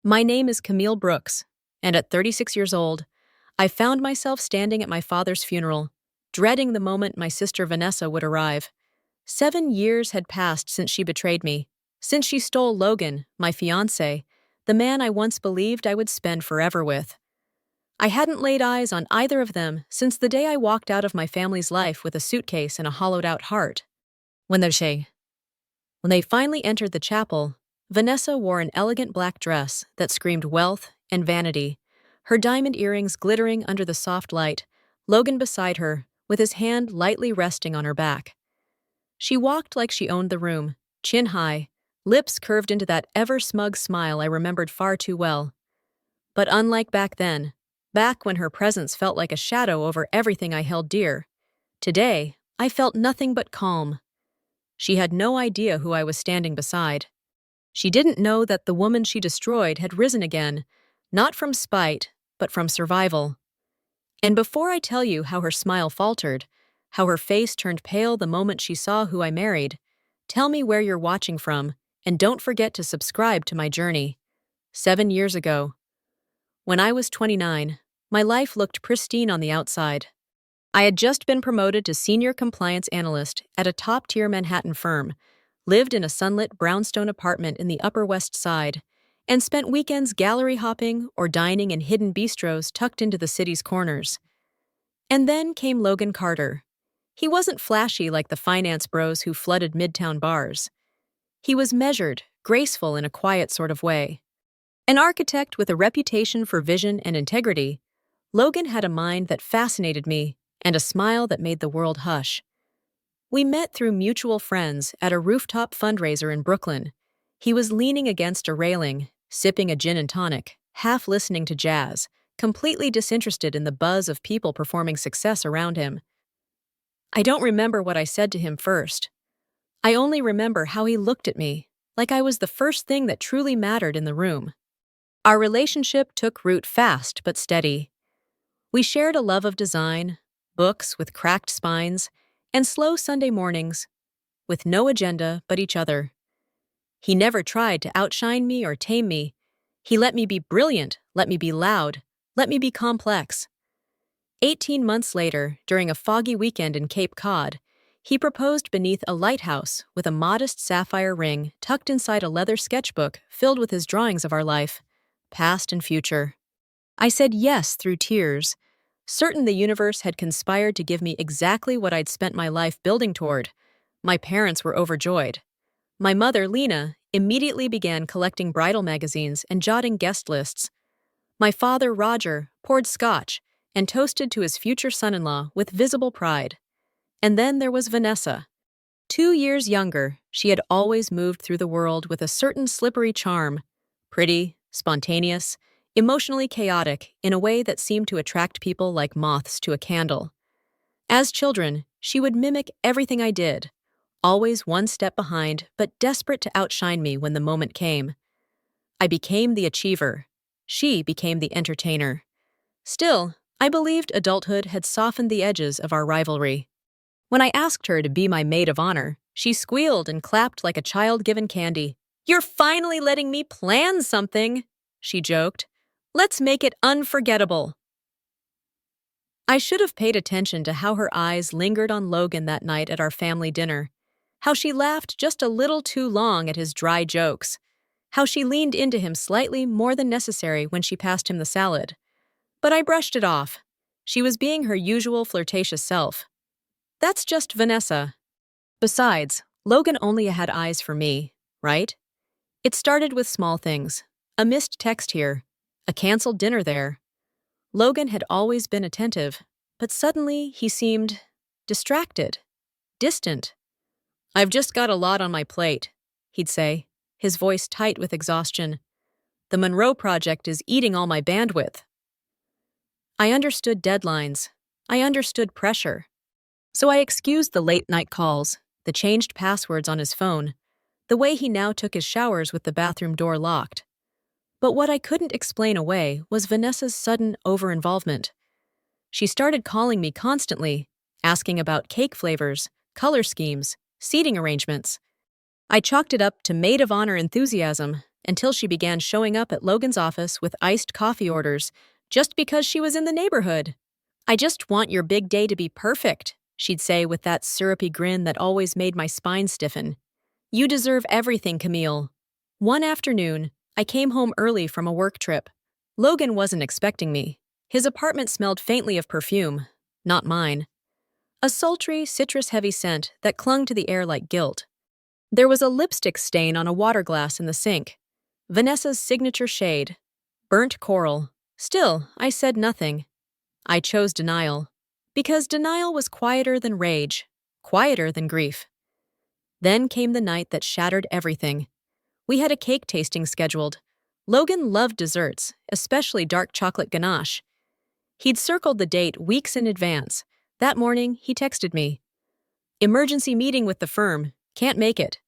My name is Camille Brooks, and at 36 years old, I found myself standing at my father's funeral, dreading the moment my sister Vanessa would arrive. 7 years had passed since she betrayed me, since she stole Logan, my fiancé, the man I once believed I would spend forever with. I hadn't laid eyes on either of them since the day I walked out of my family's life with a suitcase and a hollowed-out heart. When they finally entered the chapel, Vanessa wore an elegant black dress that screamed wealth and vanity, her diamond earrings glittering under the soft light, Logan beside her, with his hand lightly resting on her back. She walked like she owned the room, chin high, lips curved into that ever-smug smile I remembered far too well. But unlike back then, back when her presence felt like a shadow over everything I held dear, today I felt nothing but calm. She had no idea who I was standing beside. She didn't know that the woman she destroyed had risen again, not from spite, but from survival. And before I tell you how her smile faltered, how her face turned pale the moment she saw who I married, tell me where you're watching from, and don't forget to subscribe to my journey. 7 years ago. When I was 29, my life looked pristine on the outside. I had just been promoted to senior compliance analyst at a top-tier Manhattan firm, lived in a sunlit brownstone apartment in the Upper West Side, and spent weekends gallery hopping or dining in hidden bistros tucked into the city's corners. And then came Logan Carter. He wasn't flashy like the finance bros who flooded midtown bars. He was measured, graceful in a quiet sort of way. An architect with a reputation for vision and integrity, Logan had a mind that fascinated me and a smile that made the world hush. We met through mutual friends at a rooftop fundraiser in Brooklyn. He was leaning against a railing, sipping a gin and tonic, half listening to jazz, completely disinterested in the buzz of people performing success around him. I don't remember what I said to him first. I only remember how he looked at me, like I was the first thing that truly mattered in the room. Our relationship took root fast but steady. We shared a love of design, books with cracked spines, and slow Sunday mornings, with no agenda but each other. He never tried to outshine me or tame me. He let me be brilliant, let me be loud, let me be complex. 18 months later, during a foggy weekend in Cape Cod, he proposed beneath a lighthouse with a modest sapphire ring tucked inside a leather sketchbook filled with his drawings of our life, past and future. I said yes through tears, certain the universe had conspired to give me exactly what I'd spent my life building toward. My parents were overjoyed. My mother, Lena, immediately began collecting bridal magazines and jotting guest lists. My father, Roger, poured scotch and toasted to his future son-in-law with visible pride. And then there was Vanessa. 2 years younger, she had always moved through the world with a certain slippery charm, pretty, spontaneous, emotionally chaotic in a way that seemed to attract people like moths to a candle. As children, she would mimic everything I did, always one step behind but desperate to outshine me when the moment came. I became the achiever. She became the entertainer. Still, I believed adulthood had softened the edges of our rivalry. When I asked her to be my maid of honor, she squealed and clapped like a child given candy. "You're finally letting me plan something," she joked. "Let's make it unforgettable." I should have paid attention to how her eyes lingered on Logan that night at our family dinner, how she laughed just a little too long at his dry jokes, how she leaned into him slightly more than necessary when she passed him the salad. But I brushed it off. She was being her usual flirtatious self. That's just Vanessa. Besides, Logan only had eyes for me, right? It started with small things. A missed text here, a canceled dinner there. Logan had always been attentive, but suddenly he seemed distracted, distant. "I've just got a lot on my plate," he'd say, his voice tight with exhaustion. "The Monroe Project is eating all my bandwidth." I understood deadlines. I understood pressure. So I excused the late-night calls, the changed passwords on his phone, the way he now took his showers with the bathroom door locked. But what I couldn't explain away was Vanessa's sudden over-involvement. She started calling me constantly, asking about cake flavors, color schemes, seating arrangements. I chalked it up to maid of honor enthusiasm, until she began showing up at Logan's office with iced coffee orders just because she was in the neighborhood. "I just want your big day to be perfect," she'd say with that syrupy grin that always made my spine stiffen. "You deserve everything, Camille." One afternoon, I came home early from a work trip. Logan wasn't expecting me. His apartment smelled faintly of perfume, not mine. A sultry, citrus-heavy scent that clung to the air like guilt. There was a lipstick stain on a water glass in the sink. Vanessa's signature shade. Burnt coral. Still, I said nothing. I chose denial. Because denial was quieter than rage. Quieter than grief. Then came the night that shattered everything. We had a cake tasting scheduled. Logan loved desserts, especially dark chocolate ganache. He'd circled the date weeks in advance. That morning, he texted me. "Emergency meeting with the firm. Can't make it.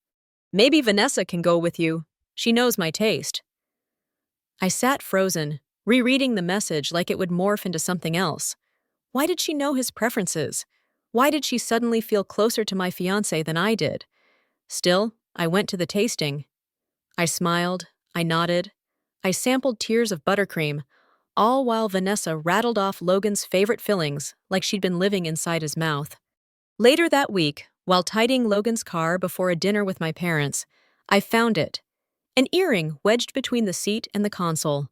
Maybe Vanessa can go with you. She knows my taste." I sat frozen, rereading the message like it would morph into something else. Why did she know his preferences? Why did she suddenly feel closer to my fiancé than I did? Still, I went to the tasting. I smiled, I nodded, I sampled tiers of buttercream, all while Vanessa rattled off Logan's favorite fillings like she'd been living inside his mouth. Later that week, while tidying Logan's car before a dinner with my parents, I found it. An earring wedged between the seat and the console.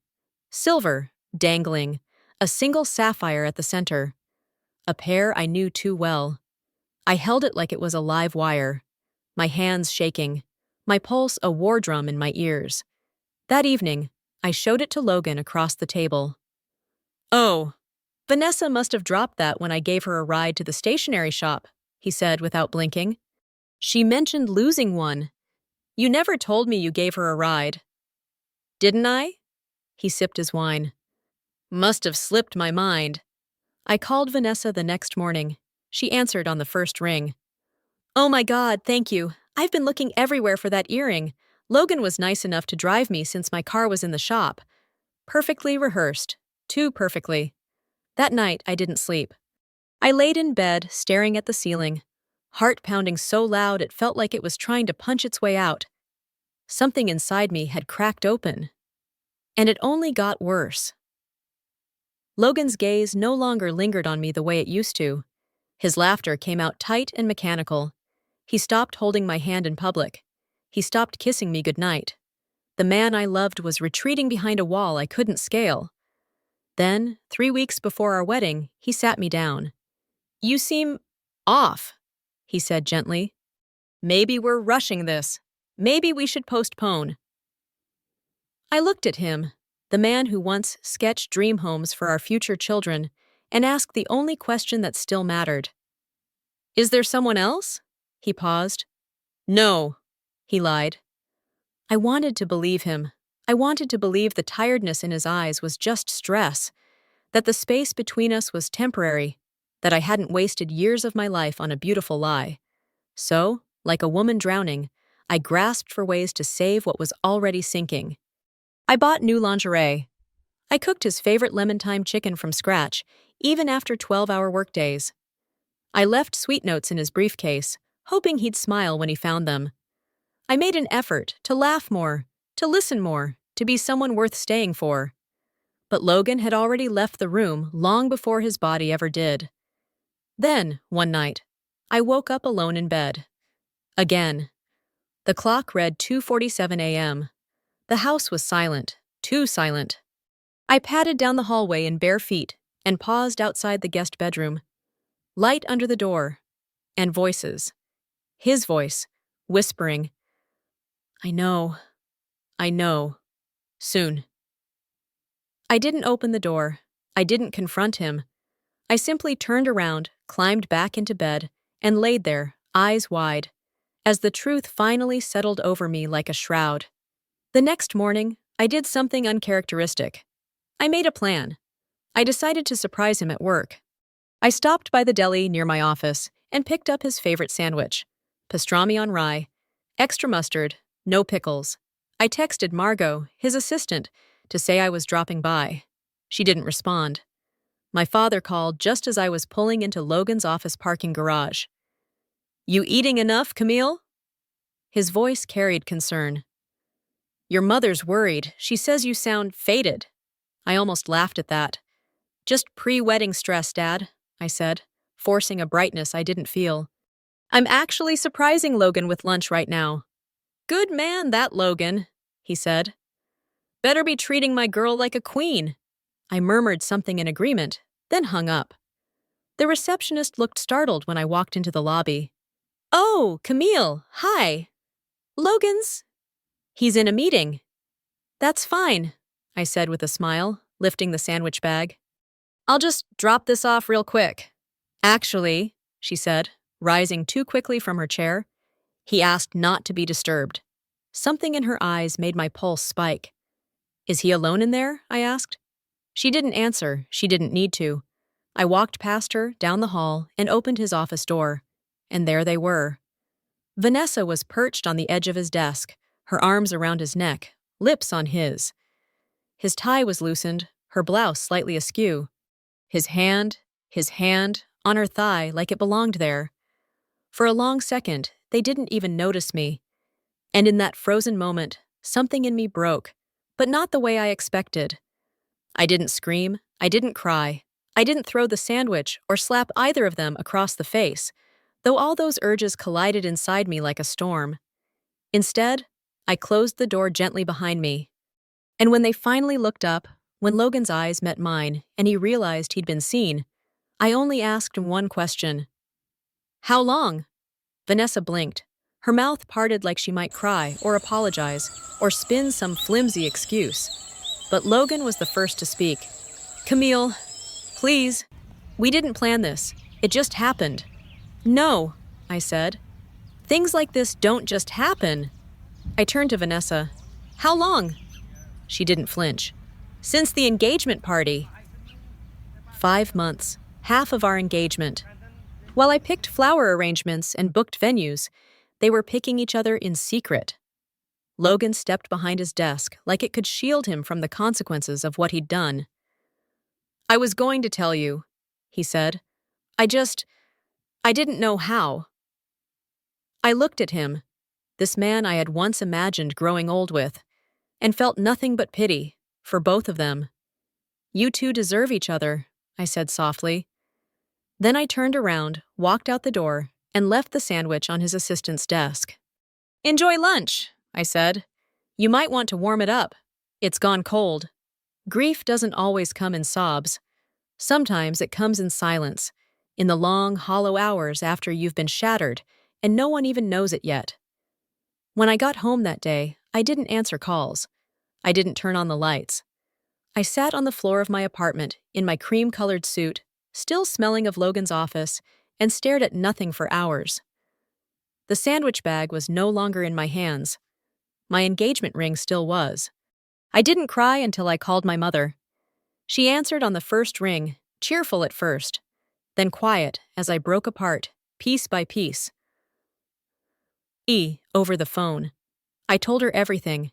Silver, dangling, a single sapphire at the center. A pair I knew too well. I held it like it was a live wire, my hands shaking, my pulse a war drum in my ears. That evening, I showed it to Logan across the table. "Oh, Vanessa must have dropped that when I gave her a ride to the stationery shop," he said without blinking. "She mentioned losing one. You never told me you gave her a ride." "Didn't I?" He sipped his wine. "Must have slipped my mind." I called Vanessa the next morning. She answered on the first ring. "Oh my God, thank you. I've been looking everywhere for that earring. Logan was nice enough to drive me since my car was in the shop." Perfectly rehearsed. Too perfectly. That night, I didn't sleep. I laid in bed, staring at the ceiling, heart pounding so loud it felt like it was trying to punch its way out. Something inside me had cracked open. And it only got worse. Logan's gaze no longer lingered on me the way it used to. His laughter came out tight and mechanical. He stopped holding my hand in public. He stopped kissing me goodnight. The man I loved was retreating behind a wall I couldn't scale. Then, 3 weeks before our wedding, he sat me down. "You seem off," he said gently. "Maybe we're rushing this. Maybe we should postpone." I looked at him, the man who once sketched dream homes for our future children, and asked the only question that still mattered. "Is there someone else?" He paused. "No," he lied. I wanted to believe him. I wanted to believe the tiredness in his eyes was just stress, that the space between us was temporary, that I hadn't wasted years of my life on a beautiful lie. So, like a woman drowning, I grasped for ways to save what was already sinking. I bought new lingerie. I cooked his favorite lemon thyme chicken from scratch, even after 12-hour workdays. I left sweet notes in his briefcase, hoping he'd smile when he found them. I made an effort to laugh more, to listen more, to be someone worth staying for. But Logan had already left the room long before his body ever did. Then, one night, I woke up alone in bed. Again. The clock read 2:47 a.m. The house was silent, too silent. I padded down the hallway in bare feet and paused outside the guest bedroom. Light under the door, and voices. His voice, whispering, I know, soon." I didn't open the door. I didn't confront him. I simply turned around, climbed back into bed, and laid there, eyes wide, as the truth finally settled over me like a shroud. The next morning, I did something uncharacteristic. I made a plan. I decided to surprise him at work. I stopped by the deli near my office and picked up his favorite sandwich, pastrami on rye, extra mustard, no pickles. I texted Margot, his assistant, to say I was dropping by. She didn't respond. My father called just as I was pulling into Logan's office parking garage. "You eating enough, Camille?" His voice carried concern. Your mother's worried. She says you sound faded. I almost laughed at that. Just pre-wedding stress, Dad, I said, forcing a brightness I didn't feel. I'm actually surprising Logan with lunch right now. Good man, that Logan, he said. Better be treating my girl like a queen. I murmured something in agreement, then hung up. The receptionist looked startled when I walked into the lobby. Oh, Camille, hi. Logan's? He's in a meeting. That's fine, I said with a smile, lifting the sandwich bag. I'll just drop this off real quick. Actually, she said, rising too quickly from her chair. He asked not to be disturbed. Something in her eyes made my pulse spike. Is he alone in there? I asked. She didn't answer. She didn't need to. I walked past her, down the hall, and opened his office door. And there they were. Vanessa was perched on the edge of his desk, her arms around his neck, lips on his. His tie was loosened, her blouse slightly askew. His hand, on her thigh like it belonged there. For a long second, they didn't even notice me. And in that frozen moment, something in me broke, but not the way I expected. I didn't scream, I didn't cry, I didn't throw the sandwich or slap either of them across the face, though all those urges collided inside me like a storm. Instead, I closed the door gently behind me. And when they finally looked up, when Logan's eyes met mine and he realized he'd been seen, I only asked one question. How long? Vanessa blinked. Her mouth parted like she might cry or apologize or spin some flimsy excuse. But Logan was the first to speak. Camille, please. We didn't plan this. It just happened. No, I said. Things like this don't just happen. I turned to Vanessa. How long? She didn't flinch. Since the engagement party. 5 months, half of our engagement. While I picked flower arrangements and booked venues, they were picking each other in secret. Logan stepped behind his desk like it could shield him from the consequences of what he'd done. I was going to tell you, he said. I didn't know how. I looked at him, this man I had once imagined growing old with, and felt nothing but pity for both of them. You two deserve each other, I said softly. Then I turned around, walked out the door, and left the sandwich on his assistant's desk. Enjoy lunch, I said. You might want to warm it up. It's gone cold. Grief doesn't always come in sobs. Sometimes it comes in silence, in the long, hollow hours after you've been shattered, and no one even knows it yet. When I got home that day, I didn't answer calls. I didn't turn on the lights. I sat on the floor of my apartment in my cream-colored suit, still smelling of Logan's office, and stared at nothing for hours. The sandwich bag was no longer in my hands. My engagement ring still was. I didn't cry until I called my mother. She answered on the first ring, cheerful at first, then quiet as I broke apart, piece by piece. Over the phone. I told her everything.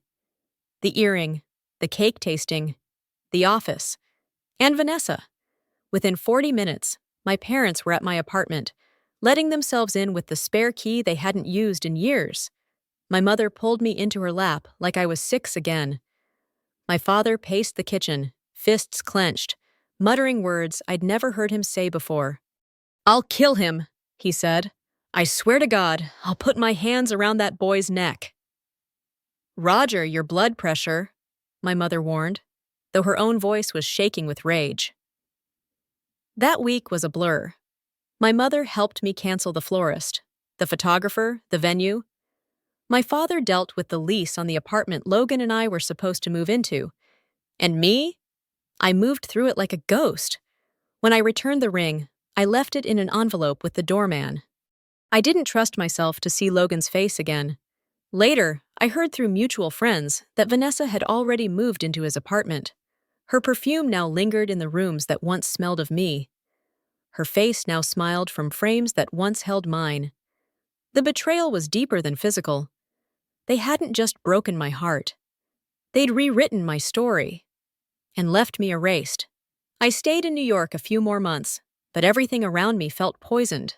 The earring, the cake tasting, the office, and Vanessa. Within 40 minutes, my parents were at my apartment, letting themselves in with the spare key they hadn't used in years. My mother pulled me into her lap like I was 6 again. My father paced the kitchen, fists clenched, muttering words I'd never heard him say before. I'll kill him, he said. I swear to God, I'll put my hands around that boy's neck. Roger, your blood pressure, my mother warned, though her own voice was shaking with rage. That week was a blur. My mother helped me cancel the florist, the photographer, the venue. My father dealt with the lease on the apartment Logan and I were supposed to move into. And me? I moved through it like a ghost. When I returned the ring, I left it in an envelope with the doorman. I didn't trust myself to see Logan's face again. Later, I heard through mutual friends that Vanessa had already moved into his apartment. Her perfume now lingered in the rooms that once smelled of me. Her face now smiled from frames that once held mine. The betrayal was deeper than physical. They hadn't just broken my heart. They'd rewritten my story and left me erased. I stayed in New York a few more months, but everything around me felt poisoned.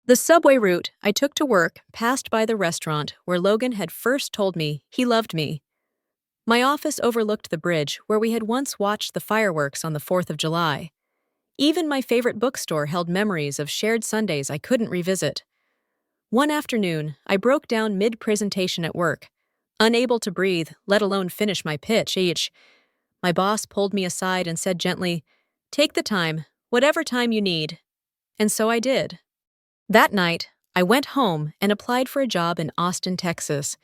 The subway route I took to work passed by the restaurant where Logan had first told me he loved me. My office overlooked the bridge where we had once watched the fireworks on the 4th of July. Even my favorite bookstore held memories of shared Sundays I couldn't revisit. One afternoon, I broke down mid-presentation at work, unable to breathe, let alone finish my pitch. My boss pulled me aside and said gently, "Take the time, whatever time you need." And so I did. That night, I went home and applied for a job in Austin, Texas,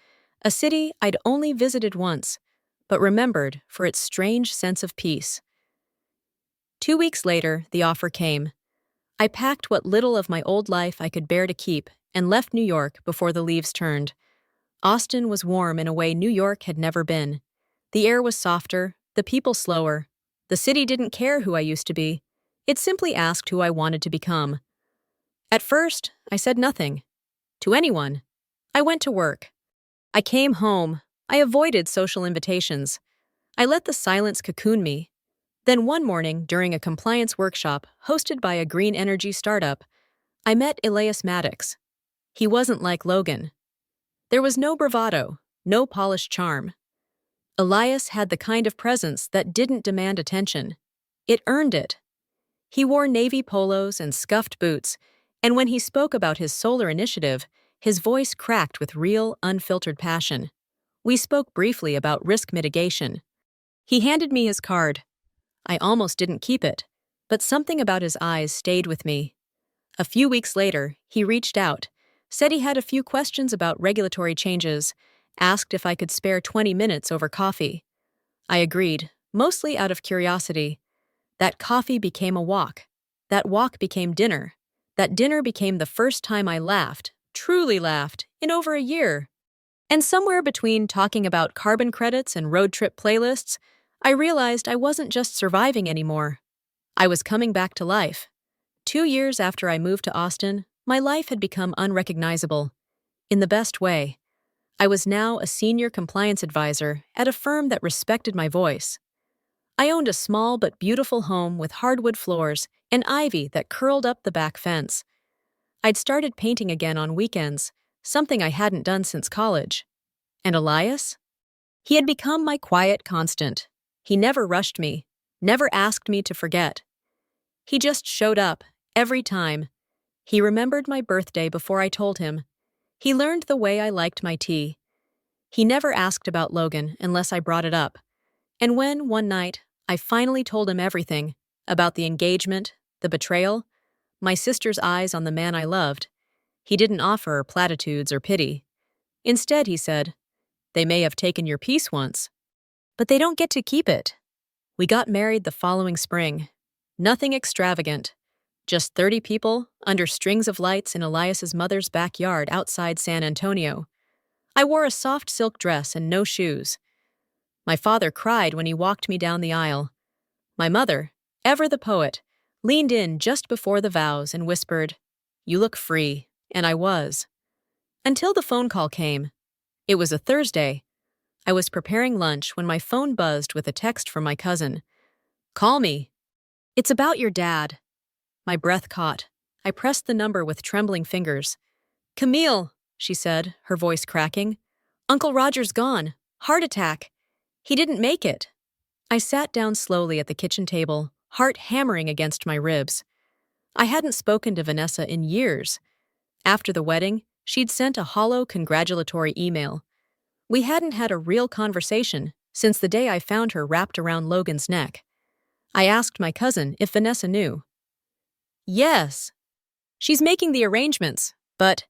a city I'd only visited once, but remembered for its strange sense of peace. 2 weeks later, the offer came. I packed what little of my old life I could bear to keep and left New York before the leaves turned. Austin was warm in a way New York had never been. The air was softer, the people slower. The city didn't care who I used to be. It simply asked who I wanted to become. At first, I said nothing. To anyone. I went to work. I came home. I avoided social invitations. I let the silence cocoon me. Then one morning, during a compliance workshop hosted by a green energy startup, I met Elias Maddox. He wasn't like Logan. There was no bravado, no polished charm. Elias had the kind of presence that didn't demand attention. It earned it. He wore navy polos and scuffed boots, and when he spoke about his solar initiative, his voice cracked with real, unfiltered passion. We spoke briefly about risk mitigation. He handed me his card. I almost didn't keep it, but something about his eyes stayed with me. A few weeks later, he reached out, said he had a few questions about regulatory changes, asked if I could spare 20 minutes over coffee. I agreed, mostly out of curiosity. That coffee became a walk. That walk became dinner. That dinner became the first time I laughed, truly laughed, in over a year. And somewhere between talking about carbon credits and road trip playlists, I realized I wasn't just surviving anymore. I was coming back to life. 2 years after I moved to Austin, my life had become unrecognizable. In the best way. I was now a senior compliance advisor at a firm that respected my voice. I owned a small but beautiful home with hardwood floors and ivy that curled up the back fence. I'd started painting again on weekends, something I hadn't done since college. And Elias? He had become my quiet constant. He never rushed me, never asked me to forget. He just showed up, every time. He remembered my birthday before I told him. He learned the way I liked my tea. He never asked about Logan unless I brought it up. And when, one night, I finally told him everything, about the engagement, the betrayal, my sister's eyes on the man I loved, he didn't offer platitudes or pity. Instead, he said, "They may have taken your piece once, but they don't get to keep it." We got married the following spring. Nothing extravagant. Just 30 people, under strings of lights in Elias's mother's backyard outside San Antonio. I wore a soft silk dress and no shoes. My father cried when he walked me down the aisle. My mother, ever the poet, leaned in just before the vows and whispered, "You look free," and I was. Until the phone call came. It was a Thursday. I was preparing lunch when my phone buzzed with a text from my cousin. "Call me. It's about your dad." My breath caught. I pressed the number with trembling fingers. "Camille," she said, her voice cracking. "Uncle Roger's gone. Heart attack. He didn't make it." I sat down slowly at the kitchen table, heart hammering against my ribs. I hadn't spoken to Vanessa in years. After the wedding, she'd sent a hollow congratulatory email. We hadn't had a real conversation since the day I found her wrapped around Logan's neck. I asked my cousin if Vanessa knew. "Yes. She's making the arrangements, but,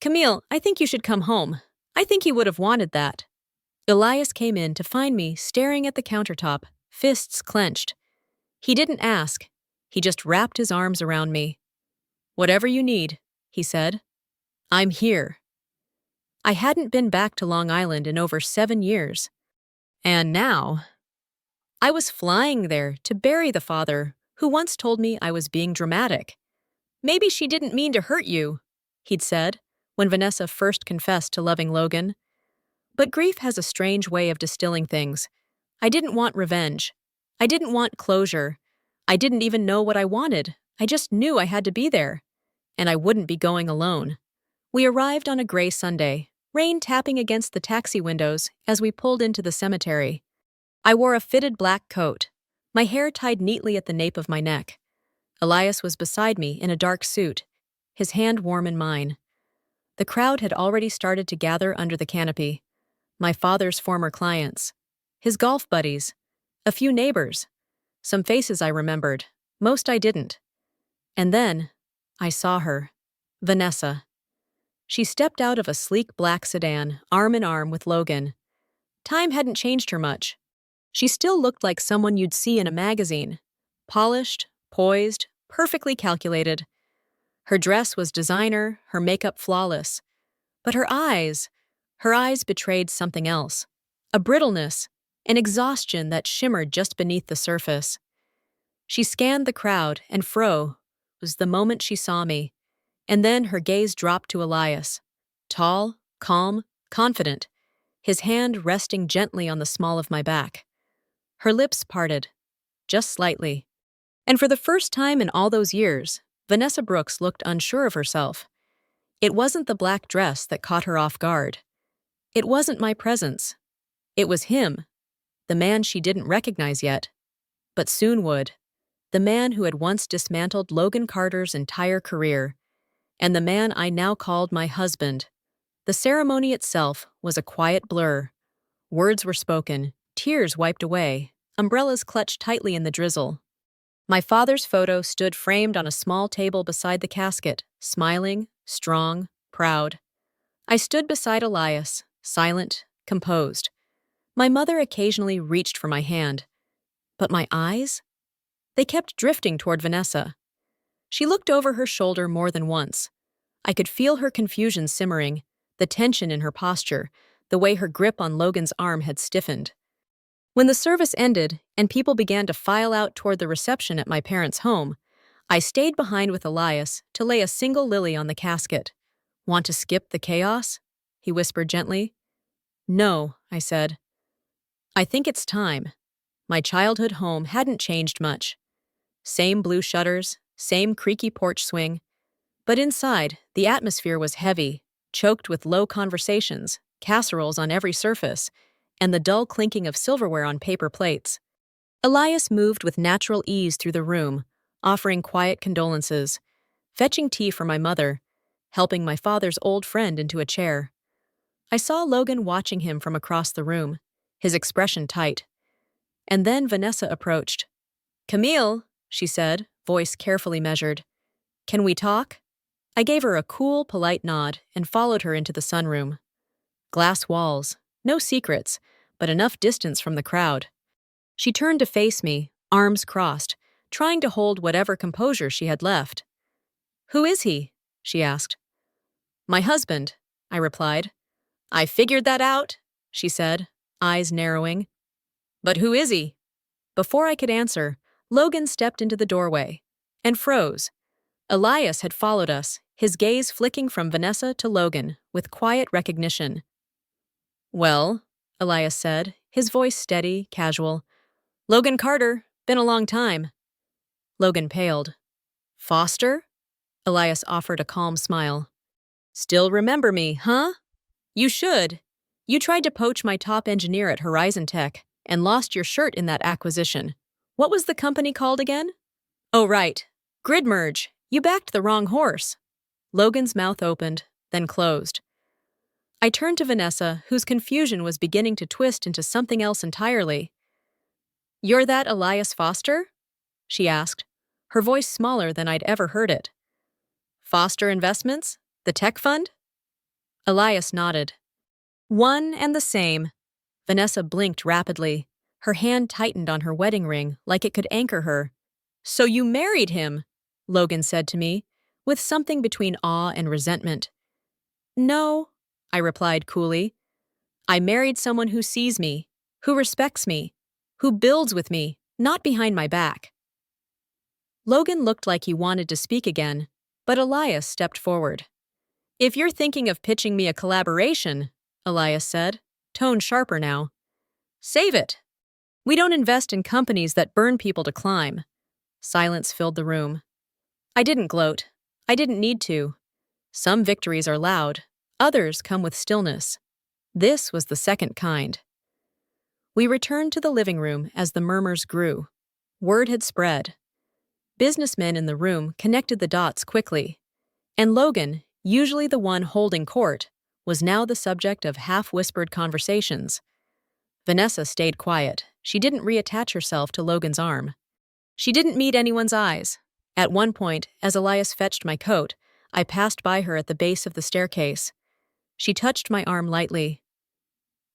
Camille, I think you should come home. I think he would have wanted that." Elias came in to find me staring at the countertop, fists clenched. He didn't ask. He just wrapped his arms around me. "Whatever you need," he said. "I'm here." I hadn't been back to Long Island in over 7 years. And now, I was flying there to bury the father who once told me I was being dramatic. "Maybe she didn't mean to hurt you," he'd said when Vanessa first confessed to loving Logan. But grief has a strange way of distilling things. I didn't want revenge. I didn't want closure. I didn't even know what I wanted. I just knew I had to be there. And I wouldn't be going alone. We arrived on a gray Sunday. rain tapping against the taxi windows as we pulled into the cemetery. I wore a fitted black coat, my hair tied neatly at the nape of my neck. Elias was beside me in a dark suit, his hand warm in mine. The crowd had already started to gather under the canopy. My father's former clients, his golf buddies, a few neighbors, some faces I remembered, most I didn't. And then, I saw her, Vanessa. She stepped out of a sleek black sedan, arm in arm with Logan. Time hadn't changed her much. She still looked like someone you'd see in a magazine. Polished, poised, perfectly calculated. Her dress was designer, her makeup flawless. But her eyes betrayed something else. A brittleness, an exhaustion that shimmered just beneath the surface. She scanned the crowd and froze the moment she saw me. And then her gaze dropped to Elias. Tall, calm, confident, his hand resting gently on the small of my back. Her lips parted, just slightly. And for the first time in all those years, Vanessa Brooks looked unsure of herself. It wasn't the black dress that caught her off guard. It wasn't my presence. It was him, the man she didn't recognize yet, but soon would. The man who had once dismantled Logan Carter's entire career, and the man I now called my husband. The ceremony itself was a quiet blur. Words were spoken, tears wiped away, umbrellas clutched tightly in the drizzle. My father's photo stood framed on a small table beside the casket, smiling, strong, proud. I stood beside Elias, silent, composed. My mother occasionally reached for my hand. But my eyes? They kept drifting toward Vanessa. She looked over her shoulder more than once. I could feel her confusion simmering, the tension in her posture, the way her grip on Logan's arm had stiffened. When the service ended and people began to file out toward the reception at my parents' home, I stayed behind with Elias to lay a single lily on the casket. "Want to skip the chaos?" he whispered gently. "No," I said. "I think it's time." My childhood home hadn't changed much. Same blue shutters, same creaky porch swing. But inside, the atmosphere was heavy, choked with low conversations, casseroles on every surface, and the dull clinking of silverware on paper plates. Elias moved with natural ease through the room, offering quiet condolences, fetching tea for my mother, helping my father's old friend into a chair. I saw Logan watching him from across the room, his expression tight. And then Vanessa approached. "Camille," she said, voice carefully measured. "Can we talk?" I gave her a cool, polite nod and followed her into the sunroom. Glass walls, no secrets, but enough distance from the crowd. She turned to face me, arms crossed, trying to hold whatever composure she had left. "Who is he?" she asked. "My husband," I replied. "I figured that out," she said, eyes narrowing. "But who is he?" Before I could answer, Logan stepped into the doorway and froze. Elias had followed us, his gaze flicking from Vanessa to Logan with quiet recognition. "Well," Elias said, his voice steady, casual. "Logan Carter, been a long time." Logan paled. "Foster?" Elias offered a calm smile. "Still remember me, huh? You should. You tried to poach my top engineer at Horizon Tech and lost your shirt in that acquisition. What was the company called again? Oh, right. Grid Merge. You backed the wrong horse." Logan's mouth opened, then closed. I turned to Vanessa, whose confusion was beginning to twist into something else entirely. "You're that Elias Foster?" she asked, her voice smaller than I'd ever heard it. "Foster Investments? The tech fund?" Elias nodded. "One and the same." Vanessa blinked rapidly. Her hand tightened on her wedding ring like it could anchor her. "So you married him?" Logan said to me, with something between awe and resentment. "No," I replied coolly. "I married someone who sees me, who respects me, who builds with me, not behind my back." Logan looked like he wanted to speak again, but Elias stepped forward. "If you're thinking of pitching me a collaboration," Elias said, tone sharper now, "save it. We don't invest in companies that burn people to climb." Silence filled the room. I didn't gloat. I didn't need to. Some victories are loud. Others come with stillness. This was the second kind. We returned to the living room as the murmurs grew. Word had spread. Businessmen in the room connected the dots quickly. And Logan, usually the one holding court, was now the subject of half-whispered conversations. Vanessa stayed quiet. She didn't reattach herself to Logan's arm. She didn't meet anyone's eyes. At one point, as Elias fetched my coat, I passed by her at the base of the staircase. She touched my arm lightly.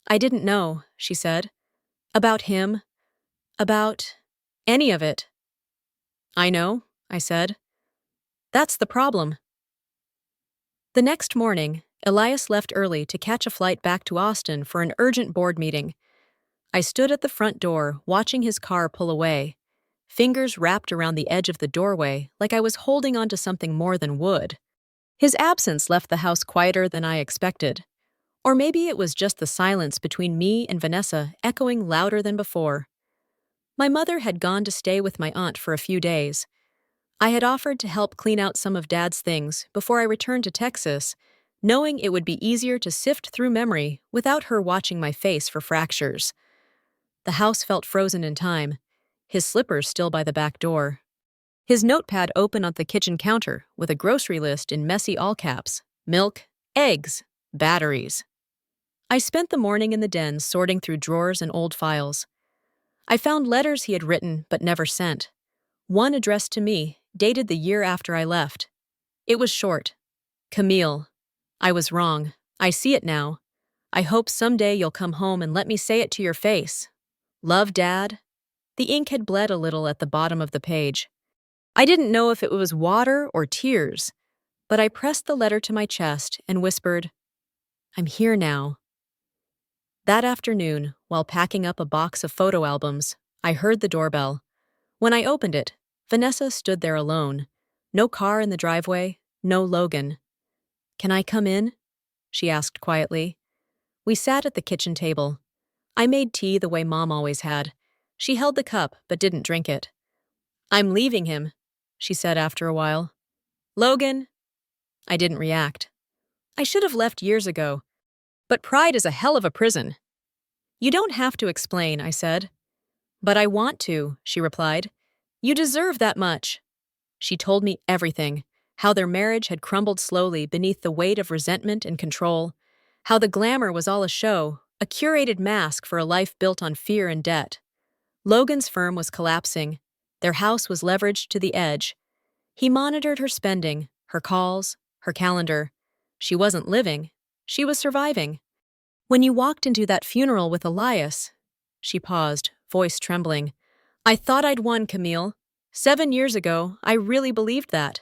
"I didn't know," she said. "About him. About any of it." "I know," I said. "That's the problem." The next morning, Elias left early to catch a flight back to Austin for an urgent board meeting. I stood at the front door, watching his car pull away, fingers wrapped around the edge of the doorway like I was holding onto something more than wood. His absence left the house quieter than I expected. Or maybe it was just the silence between me and Vanessa echoing louder than before. My mother had gone to stay with my aunt for a few days. I had offered to help clean out some of Dad's things before I returned to Texas, knowing it would be easier to sift through memory without her watching my face for fractures. The house felt frozen in time, his slippers still by the back door. His notepad open on the kitchen counter with a grocery list in messy all caps: milk, eggs, batteries. I spent the morning in the den sorting through drawers and old files. I found letters he had written but never sent. One addressed to me, dated the year after I left. It was short. "Camille, I was wrong. I see it now. I hope someday you'll come home and let me say it to your face. Love, Dad." The ink had bled a little at the bottom of the page. I didn't know if it was water or tears, but I pressed the letter to my chest and whispered, "I'm here now." That afternoon, while packing up a box of photo albums, I heard the doorbell. When I opened it, Vanessa stood there alone. No car in the driveway, no Logan. "Can I come in?" she asked quietly. We sat at the kitchen table. I made tea the way Mom always had. She held the cup but didn't drink it. "I'm leaving him," she said after a while. "Logan?" I didn't react. I should have left years ago. But pride is a hell of a prison. "You don't have to explain," I said. "But I want to," she replied. "You deserve that much." She told me everything, how their marriage had crumbled slowly beneath the weight of resentment and control, how the glamour was all a show, a curated mask for a life built on fear and debt. Logan's firm was collapsing. Their house was leveraged to the edge. He monitored her spending, her calls, her calendar. She wasn't living. She was surviving. "When you walked into that funeral with Elias," she paused, voice trembling, "I thought I'd won, Camille. 7 years ago, I really believed that.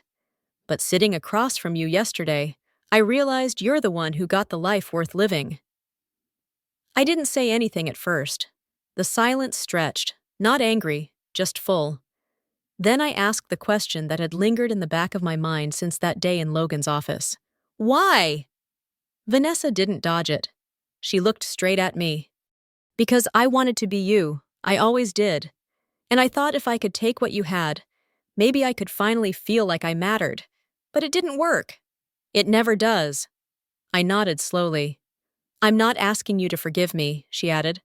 But sitting across from you yesterday, I realized you're the one who got the life worth living." I didn't say anything at first. The silence stretched, not angry, just full. Then I asked the question that had lingered in the back of my mind since that day in Logan's office. "Why?" Vanessa didn't dodge it. She looked straight at me. "Because I wanted to be you. I always did. And I thought if I could take what you had, maybe I could finally feel like I mattered. But it didn't work. It never does." I nodded slowly. "I'm not asking you to forgive me," she added.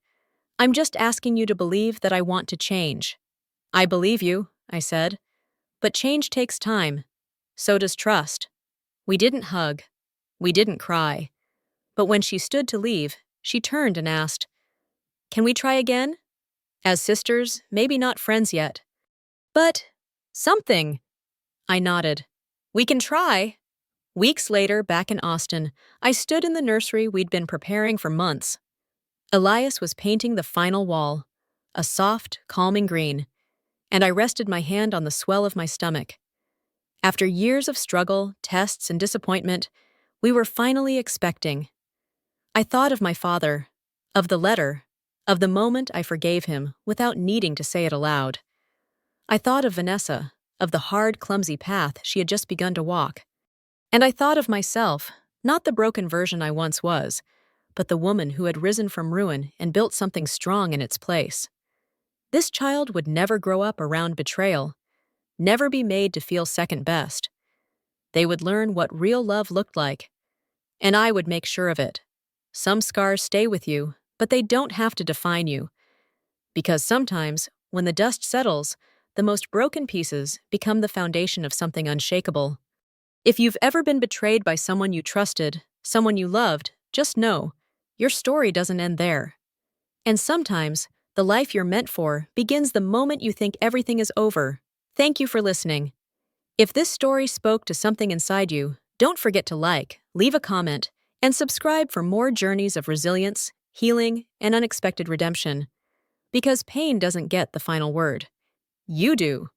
"I'm just asking you to believe that I want to change." "I believe you," I said. "But change takes time. So does trust." We didn't hug. We didn't cry. But when she stood to leave, she turned and asked, "Can we try again? As sisters, maybe not friends yet. But something." I nodded. "We can try." Weeks later, back in Austin, I stood in the nursery we'd been preparing for months. Elias was painting the final wall, a soft, calming green, and I rested my hand on the swell of my stomach. After years of struggle, tests, and disappointment, we were finally expecting. I thought of my father, of the letter, of the moment I forgave him without needing to say it aloud. I thought of Vanessa, of the hard, clumsy path she had just begun to walk. And I thought of myself, not the broken version I once was, but the woman who had risen from ruin and built something strong in its place. This child would never grow up around betrayal, never be made to feel second best. They would learn what real love looked like, And I would make sure of it. Some scars stay with you, but they don't have to define you. Because sometimes, when the dust settles, the most broken pieces become the foundation of something unshakable. If you've ever been betrayed by someone you trusted, someone you loved, just know, your story doesn't end there. And sometimes, the life you're meant for begins the moment you think everything is over. Thank you for listening. If this story spoke to something inside you, don't forget to like, leave a comment, and subscribe for more journeys of resilience, healing, and unexpected redemption. Because pain doesn't get the final word. You do.